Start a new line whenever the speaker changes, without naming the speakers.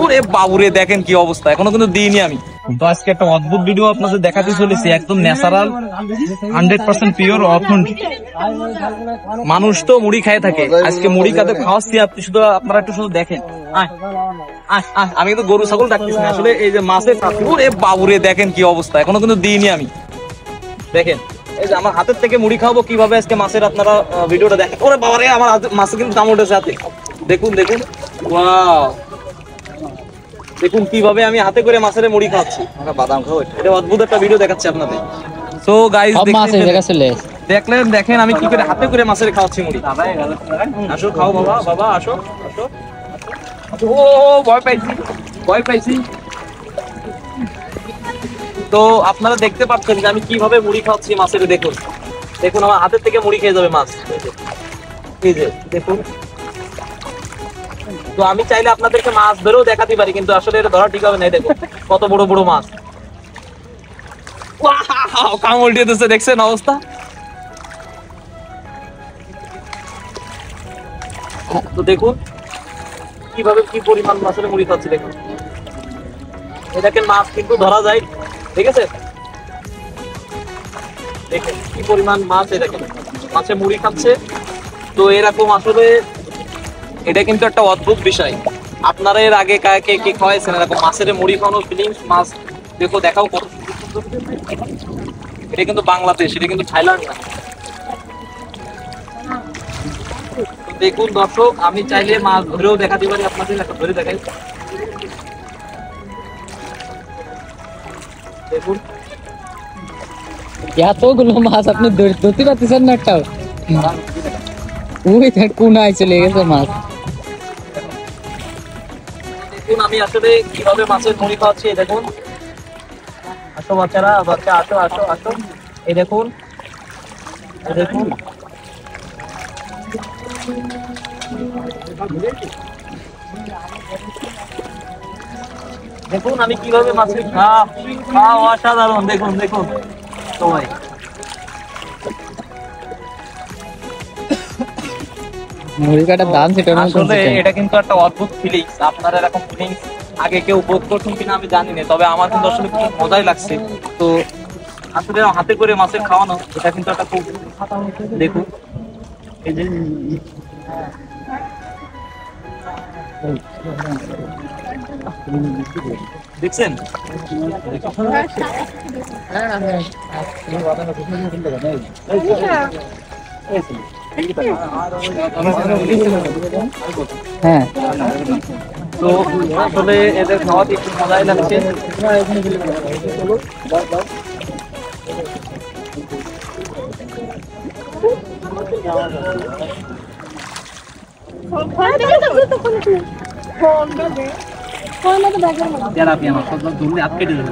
ওরে বাবুরে, দেখেন কি অবস্থা, এখনো কিন্তু দিইনি আমি। তো আজকে একটা অদ্ভুত ভিডিও আপনাদের দেখাতে চলেছি, একদম ন্যাচারাল 100% পিওর অথেন্টিক। মানুষ তো মুড়ি খায় থাকে, আজকে মুড়ি কাদের খাওয়াচ্ছি আপনি শুধু, আপনারা একটু শুধু দেখেন। আমি কিন্তু গরু ছাগল ডাকতেছি না, আসলে এই যে মাছের। ওরে বাবুরে, দেখেন কি অবস্থা, এখনো কিন্তু দিইনি আমি। দেখেন এই যে আমার হাতের থেকে মুড়ি খাওয়াবো কিভাবে আজকে মাছের, আপনারা ভিডিওটা দেখেন। ওরে বাবারে, আমার মাছে কিন্তু দাম উঠেছে হাতে। দেখুন দেখুন, ওয়াও, দেখুন কিভাবে আমি হাতে করে মাছের মুড়ি খাচ্ছি। বাদাম খাও, এটা অদ্ভুত একটা ভিডিও দেখাচ্ছি আপনাদের। সো গাইস, দেখলেন, দেখেন আমি কি করে হাতে করে মাছের খাওয়াচ্ছি মুড়ি। আসো খাও বাবা, বাবা আসো আসো। ও ভয় পাইছি, ভয় পাইছি। তো আপনারা দেখতে পাচ্ছেন যে আমি কিভাবে মুড়ি খাওয়াচ্ছি মাছের। দেখুন দেখুন, আমার হাতের থেকে মুড়ি খেয়ে যাবে মাছ, এই যে দেখুন। তো আমি চাইলে আপনাদেরকে মাছ ধরেও দেখাতে পারি, কিন্তু আসলে এটা ধরা ঠিক হবে না। দেখুন কত বড় বড় মাছ, কামড় দিয়ে দিচ্ছে, দেখছেন অবস্থা। তো দেখুন কিভাবে কি পরিমাণ মাছের মুড়ি খাচ্ছি। দেখুন এটাকে মাছ কিন্তু ধরা যায়, ঠিক আছে। দেখেন কি পরিমাণ মাছ, দেখেন মাছে মুড়ি খাচ্ছে। তো এরকম আসলে এটা কিন্তু একটা অদ্ভুত বিষয়। আপনারা এর আগে কে কে খাওয়াইছেন এরকম মাছের মুড়ি খাওয়ানো ফিলিংস? মাছ দেখো, দেখাও কত সুন্দর। এটা কিন্তু বাংলাদেশ, এটা কিন্তু থাইল্যান্ড না। দেখুন দর্শক, আমি চাইলে মাছ ধরেও দেখাতে পারি আপনাদের, একটা ধরে দেখাই। দেখুন
এতগুলো মাছ আপনি ধরতে পারতেছেন না একটাও? ওই কোনায় চলে গেছে মাছ।
দেখুন আমি আসলে কিভাবে মাছের মুড়ি খাওয়াচ্ছি, দেখুন। আসো বাচ্চারা, বাচ্চা আসো আসো আসো। এই দেখুন, এই দেখুন। দেখুন আমি কিভাবে মাছের খাওয়া, অসাধারণ। দেখুন দেখুন সবাই।
মুড়ি কাটার দাম সেটা
আসলে এটা কিন্তু একটা অদ্ভুত ফিলিংস। আপনারা এরকম ফিলিংস আগে কেউ উপভোগ করছেন কিনা আমি জানি না, তবে আমার কিন্তু আসলে খুব মজাই লাগছে। তো আসলে হাতে করে মাছের খাওয়ানো, এটা কিন্তু একটা খুব, দেখুন এই যে দেখছেন।
হ্যাঁ,
তো আসলে এদের খাওয়াতে একটু মজাই লাগছে। আপনি আমার সব ধরলে আটকে দেবেন।